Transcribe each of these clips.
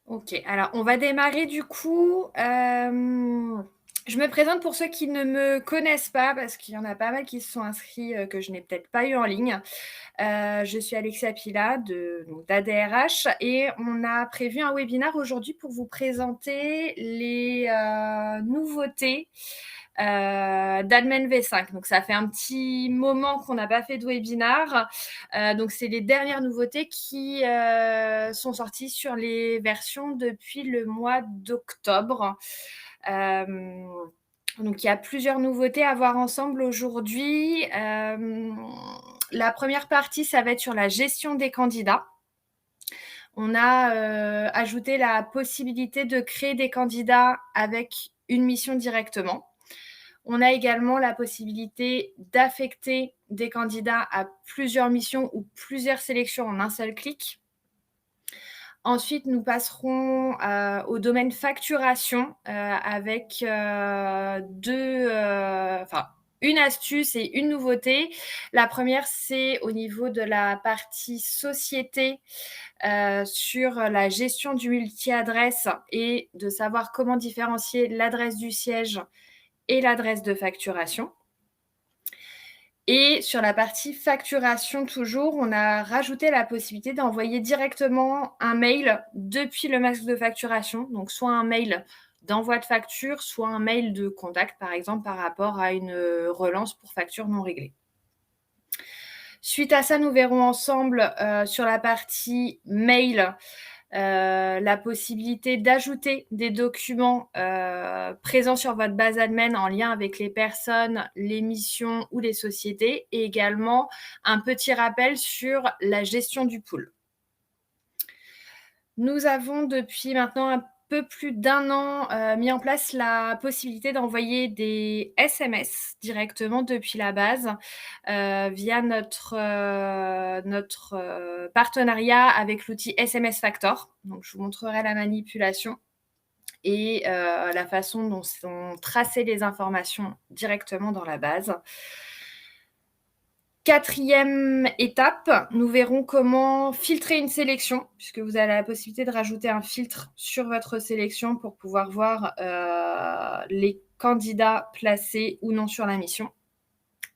OK, alors on va démarrer du coup, je me présente pour ceux qui ne me connaissent pas, parce qu'il y en a pas mal qui se sont inscrits, que je n'ai peut-être pas eu en ligne. Je suis Alexia Pila donc d'ADRH et on a prévu un webinaire aujourd'hui pour vous présenter les, nouveautés, d'Admin V5. Donc ça fait un petit moment qu'on n'a pas fait de webinar. Donc c'est les dernières nouveautés qui, sont sorties sur les versions depuis le mois d'octobre. Donc il y a plusieurs nouveautés à voir ensemble aujourd'hui. La première partie, ça va être sur la gestion des candidats. On a ajouté la possibilité de créer des candidats avec une mission directement. On a également la possibilité d'affecter des candidats à plusieurs missions ou plusieurs sélections en un seul clic. Ensuite, nous passerons au domaine facturation avec une astuce et une nouveauté. La première, c'est au niveau de la partie société sur la gestion du multi-adresse et de savoir comment différencier l'adresse du siège et l'adresse de facturation. Et sur la partie facturation toujours, on a rajouté la possibilité d'envoyer directement un mail depuis le masque de facturation, donc soit un mail d'envoi de facture, soit un mail de contact, par exemple, par rapport à une relance pour facture non réglée. Suite à ça, nous verrons ensemble sur la partie mail la possibilité d'ajouter des documents présents sur votre base admin en lien avec les personnes, les missions ou les sociétés, et également un petit rappel sur la gestion du pool. Nous avons depuis maintenant un peu plus d'1 an mis en place la possibilité d'envoyer des SMS directement depuis la base via notre partenariat avec l'outil SMS Factor. Donc je vous montrerai la manipulation et la façon dont sont tracées les informations directement dans la base. 4e étape, nous verrons comment filtrer une sélection, puisque vous avez la possibilité de rajouter un filtre sur votre sélection pour pouvoir voir les candidats placés ou non sur la mission.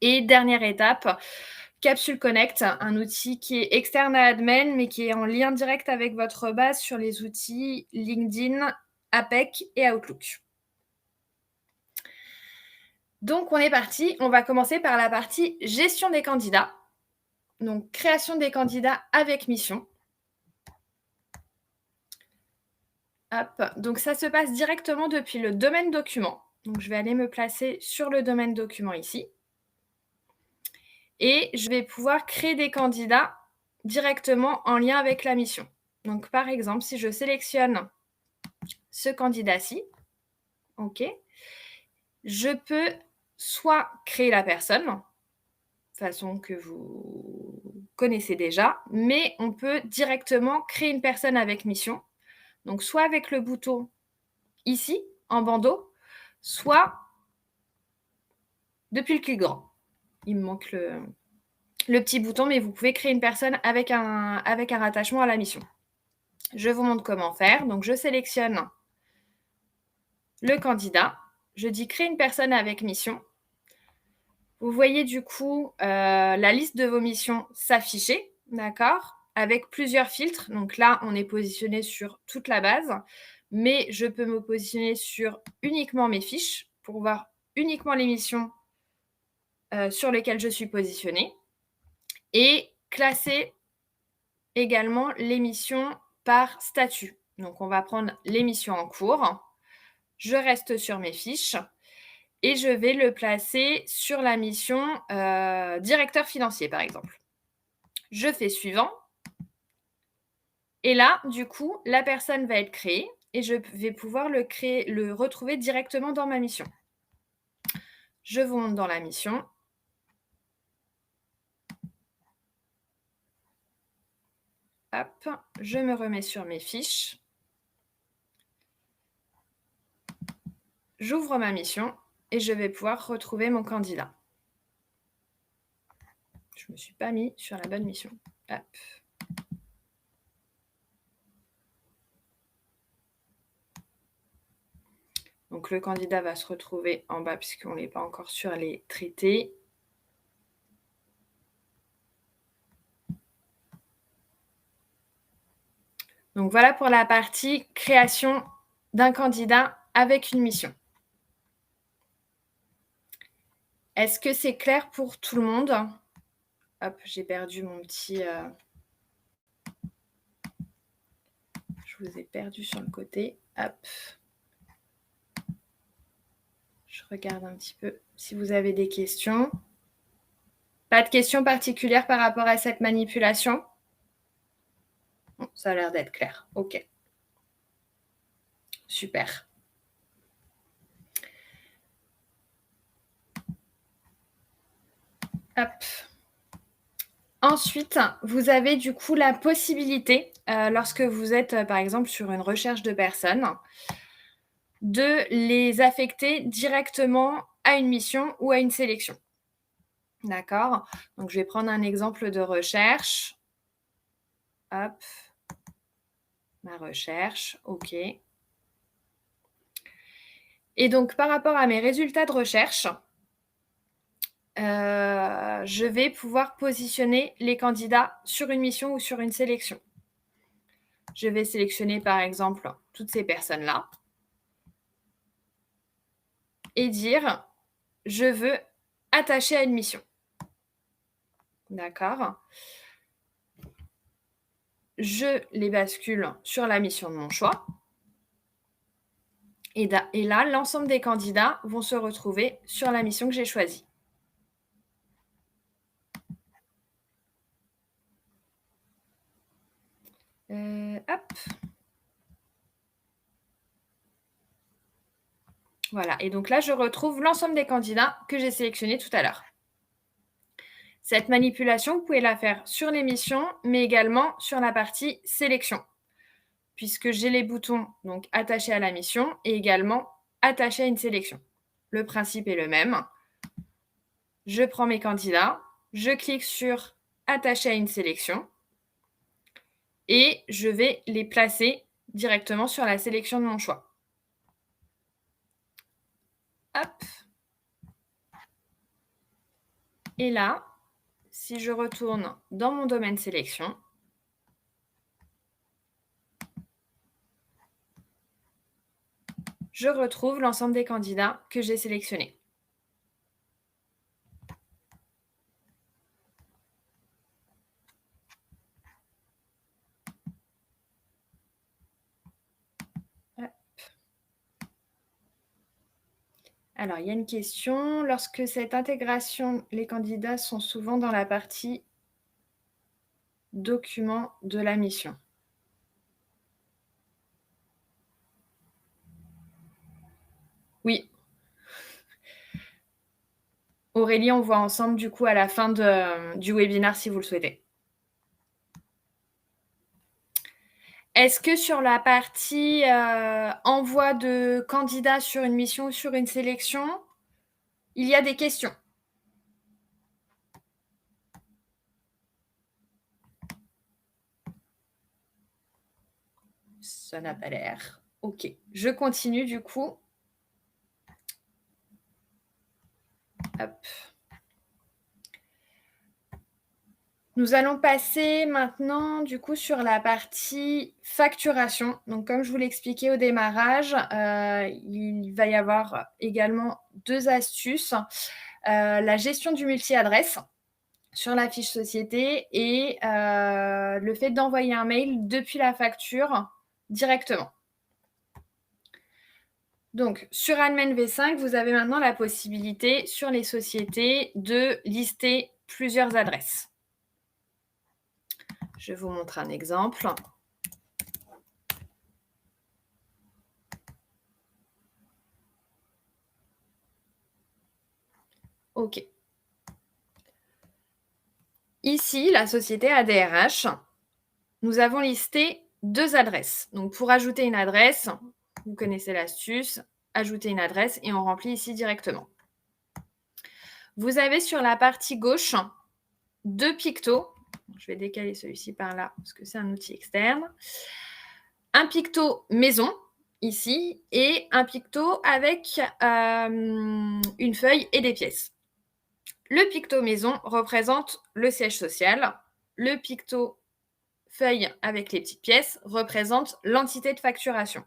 Et dernière étape, Capsule Connect, un outil qui est externe à Admin, mais qui est en lien direct avec votre base sur les outils LinkedIn, APEC et Outlook. Donc on est parti, on va commencer par la partie gestion des candidats. Donc création des candidats avec mission. Hop. Donc ça se passe directement depuis le domaine document. Donc je vais aller me placer sur le domaine document ici. Et je vais pouvoir créer des candidats directement en lien avec la mission. Donc par exemple, si je sélectionne ce candidat-ci, OK, je peux soit créer la personne, façon que vous connaissez déjà, mais on peut directement créer une personne avec mission. Donc soit avec le bouton ici, en bandeau, soit depuis le clic grand. Il me manque le petit bouton, mais vous pouvez créer une personne avec un rattachement à la mission. Je vous montre comment faire. Donc je sélectionne le candidat. Je dis créer une personne avec mission. Vous voyez du coup la liste de vos missions s'afficher, d'accord, avec plusieurs filtres. Donc là, on est positionné sur toute la base, mais je peux me positionner sur uniquement mes fiches pour voir uniquement les missions sur lesquelles je suis positionnée et classer également les missions par statut. Donc on va prendre les missions en cours. Je reste sur mes fiches et je vais le placer sur la mission directeur financier, par exemple. Je fais suivant. Et là, du coup, la personne va être créée et je vais pouvoir le retrouver directement dans ma mission. Je vous montre dans la mission. Hop, je me remets sur mes fiches. J'ouvre ma mission et je vais pouvoir retrouver mon candidat. Je ne me suis pas mis sur la bonne mission. Hop. Donc, le candidat va se retrouver en bas puisqu'on n'est pas encore sur les traités. Donc, voilà pour la partie création d'un candidat avec une mission. Est-ce que c'est clair pour tout le monde? Hop, j'ai perdu mon petit... Je vous ai perdu sur le côté. Hop. Je regarde un petit peu si vous avez des questions. Pas de questions particulières par rapport à cette manipulation? Bon, ça a l'air d'être clair. OK. Super. Hop. Ensuite, vous avez du coup la possibilité, lorsque vous êtes, par exemple, sur une recherche de personnes, de les affecter directement à une mission ou à une sélection. D'accord? Donc, je vais prendre un exemple de recherche. Hop. Ma recherche, OK. Et donc, par rapport à mes résultats de recherche, je vais pouvoir positionner les candidats sur une mission ou sur une sélection. Je vais sélectionner, par exemple, toutes ces personnes-là et dire « Je veux attacher à une mission ». D'accord? Je les bascule sur la mission de mon choix. Et là, l'ensemble des candidats vont se retrouver sur la mission que j'ai choisie. Hop. Voilà, et donc là, je retrouve l'ensemble des candidats que j'ai sélectionnés tout à l'heure. Cette manipulation, vous pouvez la faire sur l'émission, mais également sur la partie sélection, puisque j'ai les boutons donc attachés à la mission et également attachés à une sélection. Le principe est le même. Je prends mes candidats, je clique sur attacher à une sélection et je vais les placer directement sur la sélection de mon choix. Hop. Et là, si je retourne dans mon domaine sélection, je retrouve l'ensemble des candidats que j'ai sélectionnés. Hop. Alors, il y a une question. Lorsque cette intégration, les candidats sont souvent dans la partie document de la mission. Oui. Aurélie, on voit ensemble du coup à la fin du webinaire si vous le souhaitez. Est-ce que sur la partie envoi de candidats sur une mission ou sur une sélection, il y a des questions? Ça n'a pas l'air. OK. Je continue du coup. Hop. Nous allons passer maintenant du coup sur la partie facturation. Donc comme je vous l'expliquais au démarrage, il va y avoir également 2 astuces. La gestion du multi-adresse sur la fiche société et le fait d'envoyer un mail depuis la facture directement. Donc, sur Admin V5, vous avez maintenant la possibilité sur les sociétés de lister plusieurs adresses. Je vous montre un exemple. OK. Ici, la société ADRH, nous avons listé 2 adresses. Donc, pour ajouter une adresse, vous connaissez l'astuce, ajouter une adresse et on remplit ici directement. Vous avez sur la partie gauche 2 pictos. Je vais décaler celui-ci par là parce que c'est un outil externe. Un picto maison ici et un picto avec une feuille et des pièces. Le picto maison représente le siège social. Le picto feuille avec les petites pièces représente l'entité de facturation.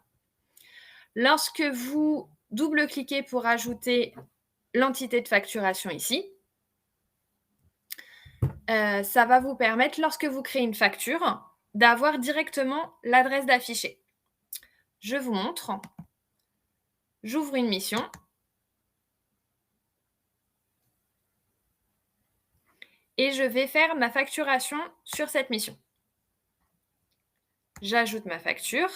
Lorsque vous double-cliquez pour ajouter l'entité de facturation ici, ça va vous permettre, lorsque vous créez une facture, d'avoir directement l'adresse d'affiché. Je vous montre. J'ouvre une mission. Et je vais faire ma facturation sur cette mission. J'ajoute ma facture.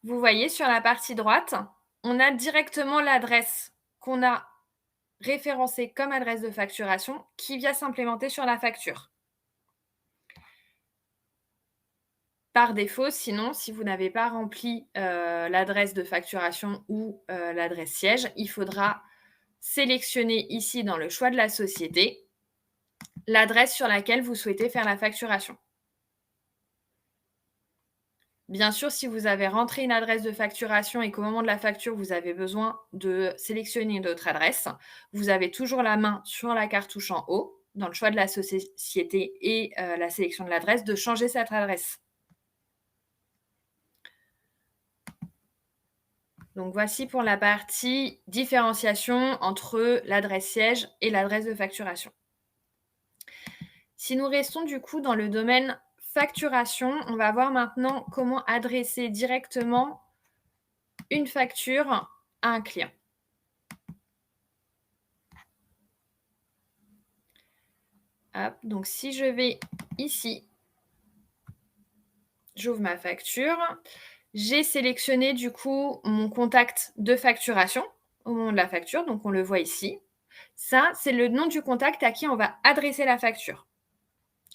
Vous voyez, sur la partie droite, on a directement l'adresse qu'on a référencée comme adresse de facturation qui vient s'implémenter sur la facture. Par défaut, sinon, si vous n'avez pas rempli l'adresse de facturation ou l'adresse siège, il faudra sélectionner ici dans le choix de la société l'adresse sur laquelle vous souhaitez faire la facturation. Bien sûr, si vous avez rentré une adresse de facturation et qu'au moment de la facture, vous avez besoin de sélectionner une autre adresse, vous avez toujours la main sur la cartouche en haut, dans le choix de la société et la sélection de l'adresse, de changer cette adresse. Donc voici pour la partie différenciation entre l'adresse siège et l'adresse de facturation. Si nous restons du coup dans le domaine facturation, on va voir maintenant comment adresser directement une facture à un client. Hop, donc si je vais ici, j'ouvre ma facture. J'ai sélectionné du coup mon contact de facturation au moment de la facture, donc on le voit ici. Ça, c'est le nom du contact à qui on va adresser la facture.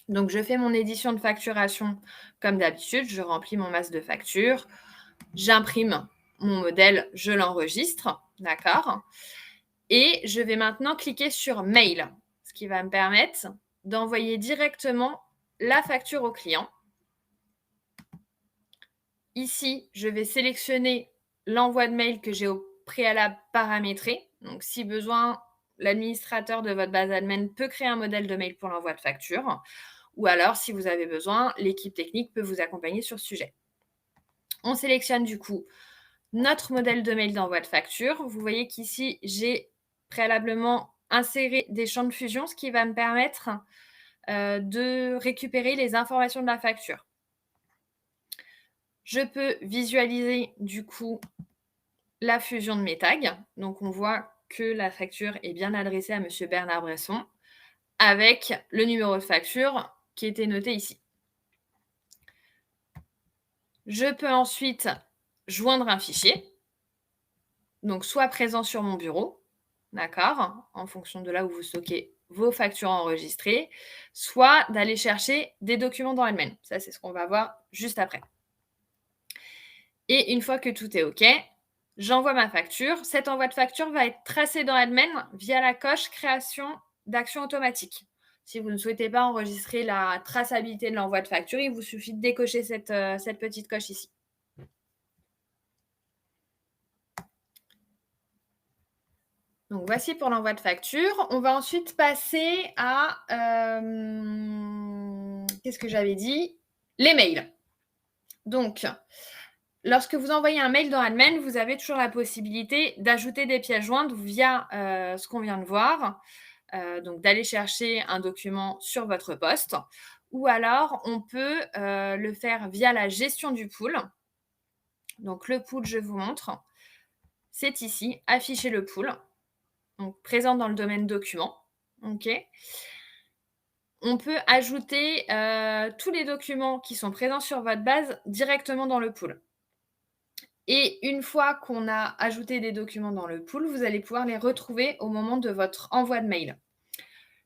Donc je fais mon édition de facturation comme d'habitude, je remplis mon masque de facture, j'imprime mon modèle, je l'enregistre, d'accord? Et je vais maintenant cliquer sur Mail, ce qui va me permettre d'envoyer directement la facture au client. Ici, je vais sélectionner l'envoi de mail que j'ai au préalable paramétré. Donc, si besoin, l'administrateur de votre base admin peut créer un modèle de mail pour l'envoi de facture. Ou alors, si vous avez besoin, l'équipe technique peut vous accompagner sur ce sujet. On sélectionne du coup notre modèle de mail d'envoi de facture. Vous voyez qu'ici, j'ai préalablement inséré des champs de fusion, ce qui va me permettre de récupérer les informations de la facture. Je peux visualiser du coup la fusion de mes tags. Donc, on voit que la facture est bien adressée à Monsieur Bernard Bresson avec le numéro de facture qui était noté ici. Je peux ensuite joindre un fichier, donc soit présent sur mon bureau, d'accord, en fonction de là où vous stockez vos factures enregistrées, soit d'aller chercher des documents dans Admin. Ça, c'est ce qu'on va voir juste après. Et une fois que tout est OK, j'envoie ma facture. Cet envoi de facture va être tracé dans Admin via la coche création d'action automatique. Si vous ne souhaitez pas enregistrer la traçabilité de l'envoi de facture, il vous suffit de décocher cette petite coche ici. Donc voici pour l'envoi de facture. On va ensuite passer à qu'est-ce que j'avais dit? Les mails. Donc, lorsque vous envoyez un mail dans Admin, vous avez toujours la possibilité d'ajouter des pièces jointes via ce qu'on vient de voir. Donc d'aller chercher un document sur votre poste. Ou alors, on peut le faire via la gestion du pool. Donc le pool, je vous montre. C'est ici, afficher le pool. Donc présent dans le domaine document. OK. On peut ajouter tous les documents qui sont présents sur votre base directement dans le pool. Et une fois qu'on a ajouté des documents dans le pool, vous allez pouvoir les retrouver au moment de votre envoi de mail.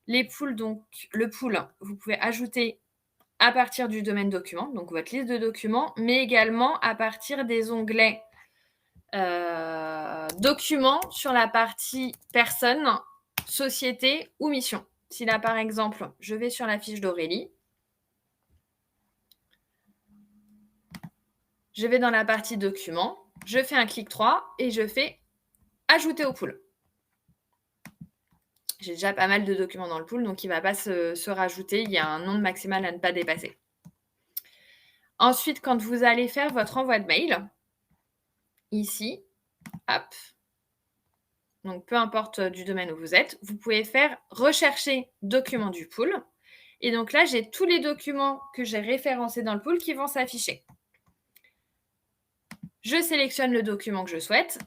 Les pools, donc le pool, vous pouvez ajouter à partir du domaine document, donc votre liste de documents, mais également à partir des onglets documents sur la partie personne, société ou mission. Si là, par exemple, je vais sur la fiche d'Aurélie, Je vais dans la partie documents, je fais un clic droit et je fais ajouter au pool. J'ai déjà pas mal de documents dans le pool, donc il ne va pas se rajouter. Il y a un nombre maximal à ne pas dépasser. Ensuite, quand vous allez faire votre envoi de mail, ici, hop, donc peu importe du domaine où vous êtes, vous pouvez faire rechercher documents du pool. Et donc là, j'ai tous les documents que j'ai référencés dans le pool qui vont s'afficher. Je sélectionne le document que je souhaite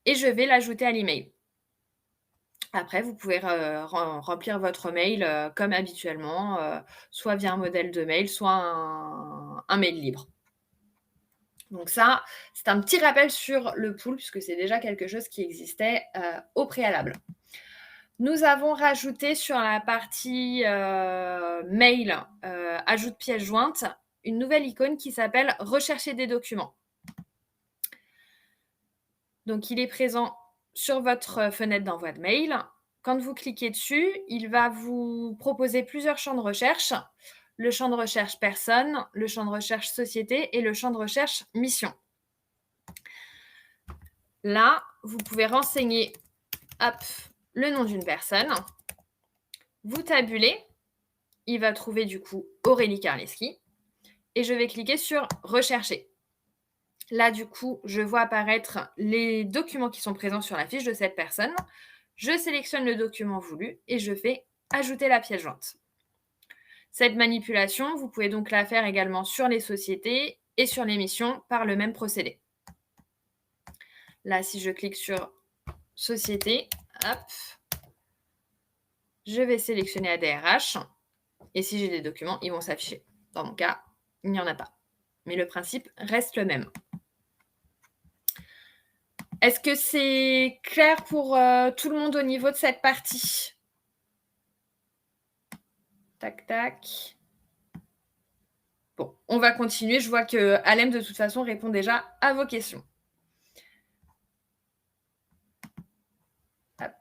et je vais l'ajouter à l'email. Après, vous pouvez remplir votre mail comme habituellement, soit via un modèle de mail, soit un mail libre. Donc ça, c'est un petit rappel sur le pool, puisque c'est déjà quelque chose qui existait au préalable. Nous avons rajouté sur la partie mail, ajout de pièce jointe, une nouvelle icône qui s'appelle « Rechercher des documents ». Donc, il est présent sur votre fenêtre d'envoi de mail. Quand vous cliquez dessus, il va vous proposer plusieurs champs de recherche. Le champ de recherche personne, le champ de recherche société et le champ de recherche mission. Là, vous pouvez renseigner le nom d'une personne. Vous tabulez. Il va trouver du coup Aurélie Karleski. Et je vais cliquer sur « Rechercher ». Là, du coup, je vois apparaître les documents qui sont présents sur la fiche de cette personne. Je sélectionne le document voulu et je fais « Ajouter la pièce jointe ». Cette manipulation, vous pouvez donc la faire également sur les sociétés et sur les missions par le même procédé. Là, si je clique sur « Société », je vais sélectionner ADRH. Et si j'ai des documents, ils vont s'afficher. Dans mon cas, il n'y en a pas. Mais le principe reste le même. Est-ce que c'est clair pour tout le monde au niveau de cette partie? Tac, tac. Bon, on va continuer. Je vois que Alem, de toute façon, répond déjà à vos questions. Hop.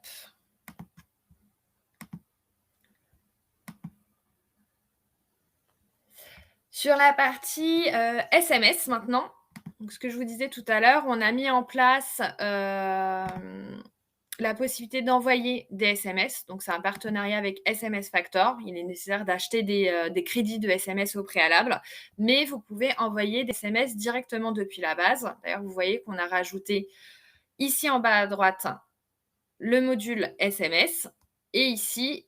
Sur la partie SMS maintenant, donc ce que je vous disais tout à l'heure, on a mis en place la possibilité d'envoyer des SMS. Donc, c'est un partenariat avec SMS Factor. Il est nécessaire d'acheter des crédits de SMS au préalable, mais vous pouvez envoyer des SMS directement depuis la base. D'ailleurs, vous voyez qu'on a rajouté ici en bas à droite le module SMS et ici,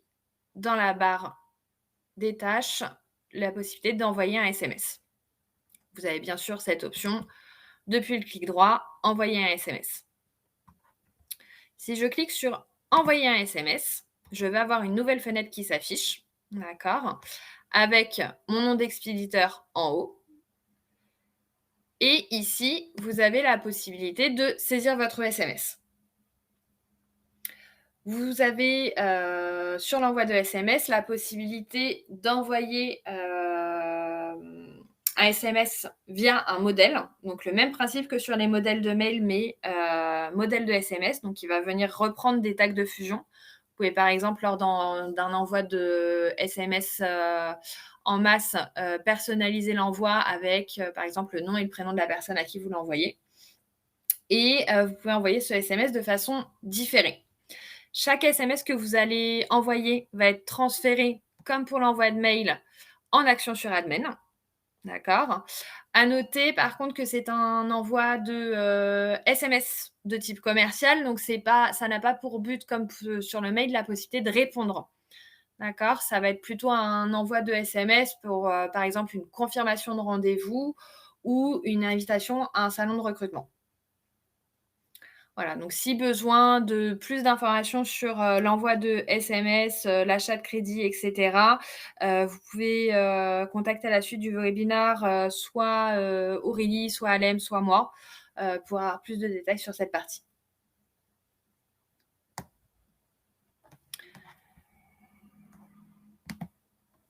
dans la barre des tâches, la possibilité d'envoyer un SMS. Vous avez bien sûr cette option depuis le clic droit, envoyer un SMS. Si je clique sur envoyer un SMS, je vais avoir une nouvelle fenêtre qui s'affiche, d'accord, avec mon nom d'expéditeur en haut. Et ici, vous avez la possibilité de saisir votre SMS. Vous avez sur l'envoi de SMS la possibilité d'envoyer un SMS via un modèle. Donc, le même principe que sur les modèles de mail, mais modèle de SMS. Donc, il va venir reprendre des tags de fusion. Vous pouvez, par exemple, lors d'un envoi de SMS en masse, personnaliser l'envoi avec, par exemple, le nom et le prénom de la personne à qui vous l'envoyez. Et vous pouvez envoyer ce SMS de façon différée. Chaque SMS que vous allez envoyer va être transféré, comme pour l'envoi de mail, en action sur Admin. D'accord. À noter, par contre, que c'est un envoi de SMS de type commercial. Donc, ça n'a pas pour but, comme sur le mail, la possibilité de répondre. D'accord. Ça va être plutôt un envoi de SMS pour, par exemple, une confirmation de rendez-vous ou une invitation à un salon de recrutement. Voilà, donc si besoin de plus d'informations sur l'envoi de SMS, l'achat de crédit, etc., vous pouvez contacter à la suite du webinaire soit Aurélie, soit Alem, soit moi, pour avoir plus de détails sur cette partie.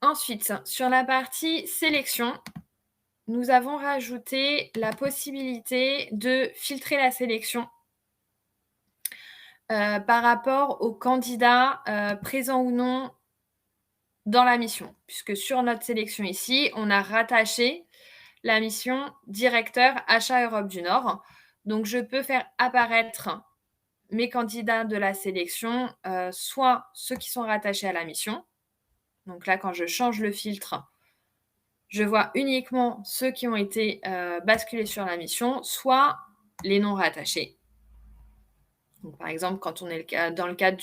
Ensuite, sur la partie sélection, nous avons rajouté la possibilité de filtrer la sélection par rapport aux candidats présents ou non dans la mission. Puisque sur notre sélection ici, on a rattaché la mission directeur achat Europe du Nord. Donc je peux faire apparaître mes candidats de la sélection, soit ceux qui sont rattachés à la mission. Donc là, quand je change le filtre, je vois uniquement ceux qui ont été, basculés sur la mission, soit les non rattachés. Donc par exemple, quand on est dans le cadre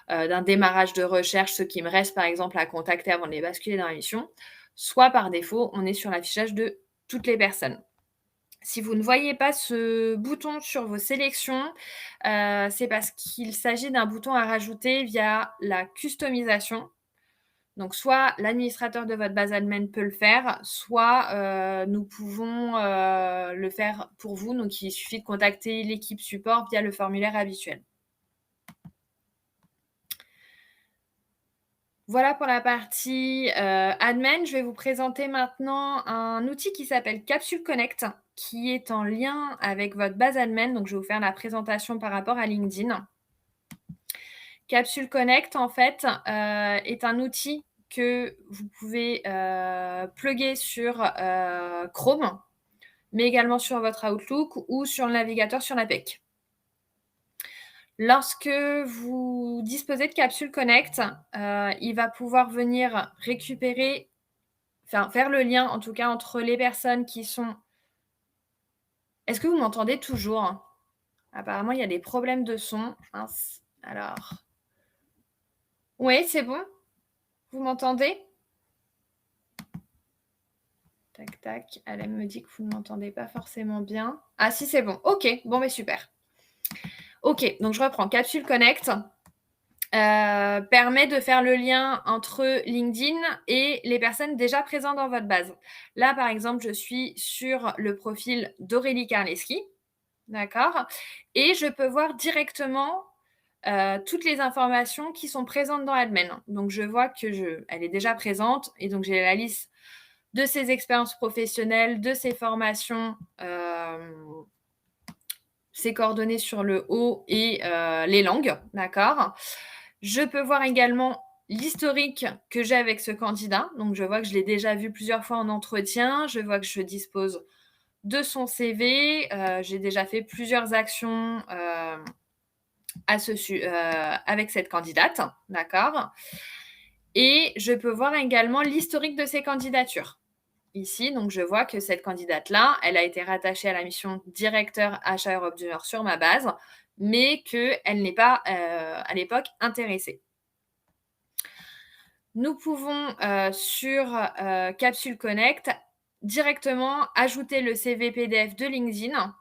d'un démarrage de recherche, ceux qui me restent par exemple à contacter avant de les basculer dans la mission, soit par défaut, on est sur l'affichage de toutes les personnes. Si vous ne voyez pas ce bouton sur vos sélections, c'est parce qu'il s'agit d'un bouton à rajouter via la customisation. Donc soit l'administrateur de votre base admin peut le faire, soit, nous pouvons, le faire pour vous. Donc il suffit de contacter l'équipe support via le formulaire habituel. Voilà pour la partie, admin. Je vais vous présenter maintenant un outil qui s'appelle Capsule Connect, qui est en lien avec votre base admin. Donc je vais vous faire la présentation par rapport à LinkedIn. Capsule Connect, en fait, est un outil que vous pouvez, plugger sur, Chrome, mais également sur votre Outlook ou sur le navigateur sur l'APEC. Lorsque vous disposez de Capsule Connect, il va pouvoir venir récupérer, enfin faire le lien en tout cas entre les personnes qui sont... Est-ce que vous m'entendez toujours? Apparemment, il y a des problèmes de son. Mince. Alors. Oui, c'est bon? Vous m'entendez? Tac, tac. Elle me dit que vous ne m'entendez pas forcément bien. Ah si, c'est bon. OK, bon, mais super. OK, donc je reprends. Capsule Connect permet de faire le lien entre LinkedIn et les personnes déjà présentes dans votre base. Là, par exemple, je suis sur le profil d'Aurélie Karleski, d'accord? Et je peux voir directement toutes les informations qui sont présentes dans Admin. Donc je vois que elle est déjà présente et donc j'ai la liste de ses expériences professionnelles, de ses formations, ses coordonnées sur le haut et les langues, d'accord? Je peux voir également l'historique que j'ai avec ce candidat. Donc je vois que je l'ai déjà vu plusieurs fois en entretien, je vois que je dispose de son CV, j'ai déjà fait plusieurs actions, avec cette candidate, d'accord? Et je peux voir également l'historique de ses candidatures. Ici, donc je vois que cette candidate-là, elle a été rattachée à la mission directeur achat Europe du Nord sur ma base, mais qu'elle n'est pas, à l'époque intéressée. Nous pouvons, sur, Capsule Connect, directement ajouter le CV PDF de LinkedIn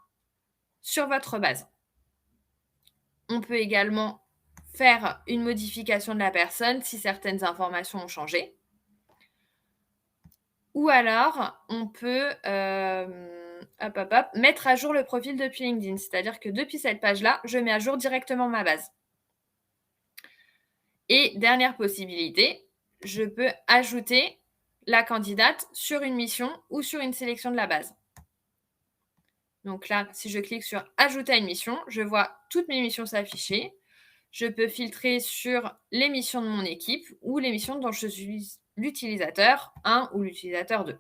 sur votre base. On peut également faire une modification de la personne si certaines informations ont changé. Ou alors, on peut, mettre à jour le profil depuis LinkedIn. C'est-à-dire que depuis cette page-là, je mets à jour directement ma base. Et dernière possibilité, je peux ajouter la candidate sur une mission ou sur une sélection de la base. Donc là, si je clique sur ajouter à une mission, je vois toutes mes missions s'afficher. Je peux filtrer sur les missions de mon équipe ou les missions dont je suis l'utilisateur 1 ou l'utilisateur 2.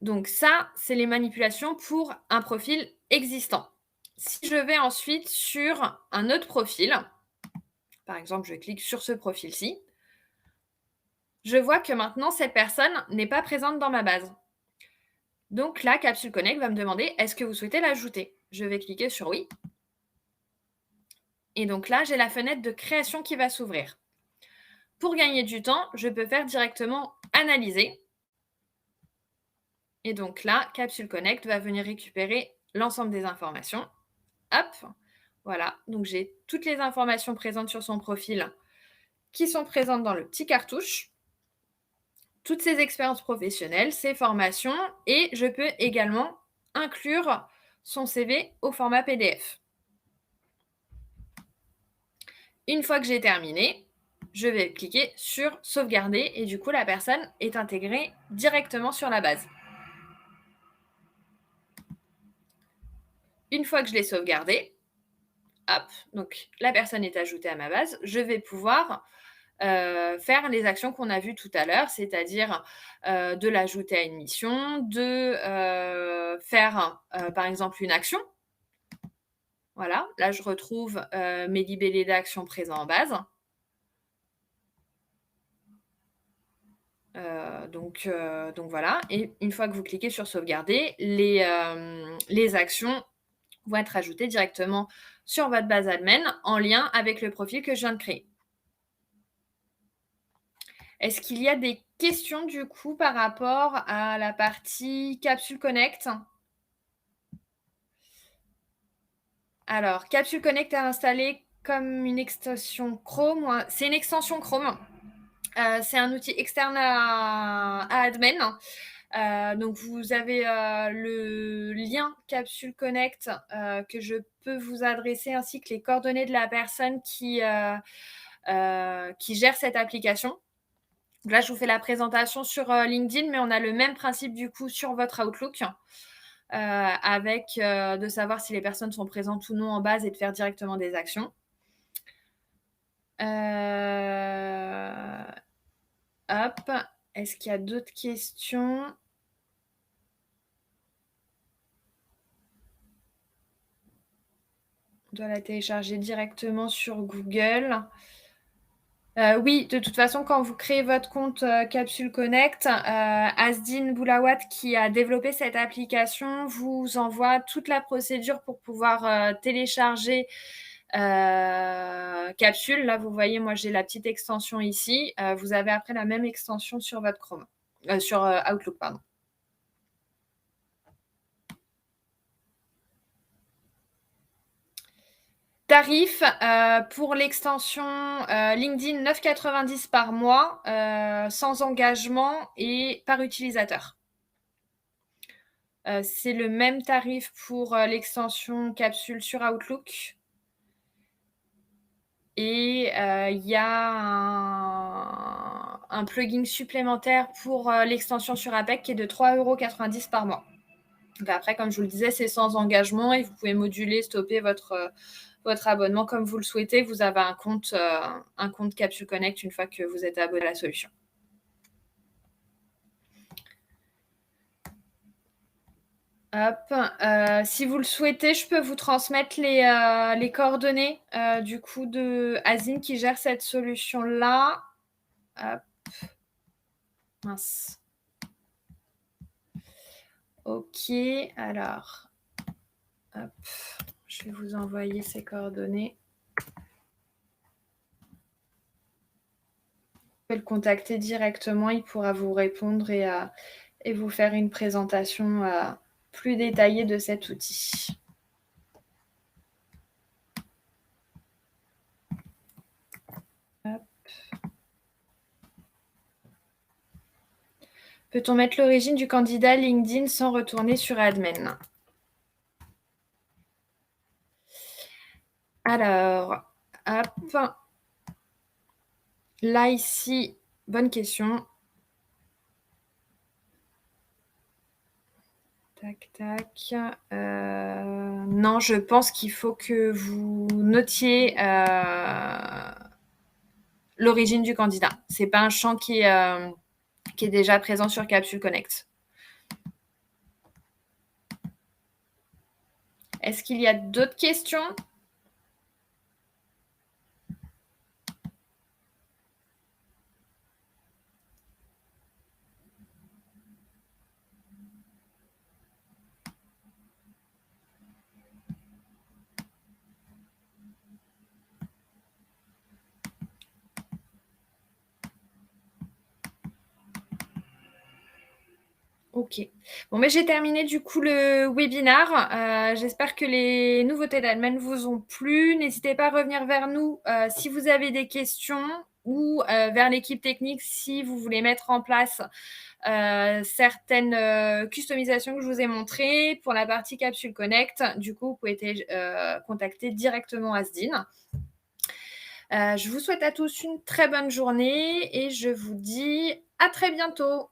Donc ça, c'est les manipulations pour un profil existant. Si je vais ensuite sur un autre profil, par exemple, je clique sur ce profil-ci, je vois que maintenant, cette personne n'est pas présente dans ma base. Donc là, Capsule Connect va me demander, est-ce que vous souhaitez l'ajouter? Je vais cliquer sur oui. Et donc là, j'ai la fenêtre de création qui va s'ouvrir. Pour gagner du temps, je peux faire directement analyser. Et donc là, Capsule Connect va venir récupérer l'ensemble des informations. Hop, voilà. Donc j'ai toutes les informations présentes sur son profil qui sont présentes dans le petit cartouche. Toutes ses expériences professionnelles, ses formations, et je peux également inclure son CV au format PDF. Une fois que j'ai terminé, je vais cliquer sur sauvegarder et du coup la personne est intégrée directement sur la base. Une fois que je l'ai sauvegardée, hop, donc la personne est ajoutée à ma base, je vais pouvoir faire les actions qu'on a vues tout à l'heure, c'est-à-dire, de l'ajouter à une mission, de, faire, par exemple une action. Voilà, là je retrouve, mes libellés d'action présents en base. Donc voilà, et une fois que vous cliquez sur sauvegarder, les actions vont être ajoutées directement sur votre base admin en lien avec le profil que je viens de créer. Est-ce qu'il y a des questions du coup par rapport à la partie Capsule Connect? Alors, Capsule Connect est installée comme une extension Chrome. C'est une extension Chrome. C'est un outil externe à Admin. Donc vous avez le lien Capsule Connect que je peux vous adresser, ainsi que les coordonnées de la personne qui gère cette application. Donc là, je vous fais la présentation sur LinkedIn, mais on a le même principe du coup sur votre Outlook, avec de savoir si les personnes sont présentes ou non en base et de faire directement des actions. Hop, est-ce qu'il y a d'autres questions? On doit la télécharger directement sur Google. Oui, de toute façon, quand vous créez votre compte Capsule Connect, Asdine Boulawat, qui a développé cette application, vous envoie toute la procédure pour pouvoir télécharger Capsule. Là, vous voyez, moi, j'ai la petite extension ici. Vous avez après la même extension sur votre Chrome, sur Outlook, pardon. Tarif pour l'extension LinkedIn 9,90 € par mois, sans engagement et par utilisateur. C'est le même tarif pour l'extension Capsule sur Outlook. Et il y a un plugin supplémentaire pour l'extension sur APEC qui est de 3,90 € par mois. Donc après, comme je vous le disais, c'est sans engagement et vous pouvez moduler, stopper votre abonnement comme vous le souhaitez. Vous avez un compte Capsule Connect une fois que vous êtes abonné à la solution. Hop, si vous le souhaitez, je peux vous transmettre les coordonnées du coup de Asdine qui gère cette solution-là. Hop. Mince. Ok, alors, hop, je vais vous envoyer ces coordonnées. Vous pouvez le contacter directement, il pourra vous répondre et vous faire une présentation plus détaillée de cet outil. Hop. Peut-on mettre l'origine du candidat LinkedIn sans retourner sur Admin? Alors, hop. Là, ici, bonne question. Tac, tac. Non, je pense qu'il faut que vous notiez l'origine du candidat. Ce n'est pas un champ qui est déjà présent sur Capsule Connect. Est-ce qu'il y a d'autres questions? Ok. Bon, mais j'ai terminé du coup le webinaire. J'espère que les nouveautés d'Admin vous ont plu. N'hésitez pas à revenir vers nous si vous avez des questions ou vers l'équipe technique si vous voulez mettre en place certaines customisations que je vous ai montrées pour la partie Capsule Connect. Du coup, vous pouvez contacter directement Asdine. Je vous souhaite à tous une très bonne journée et je vous dis à très bientôt.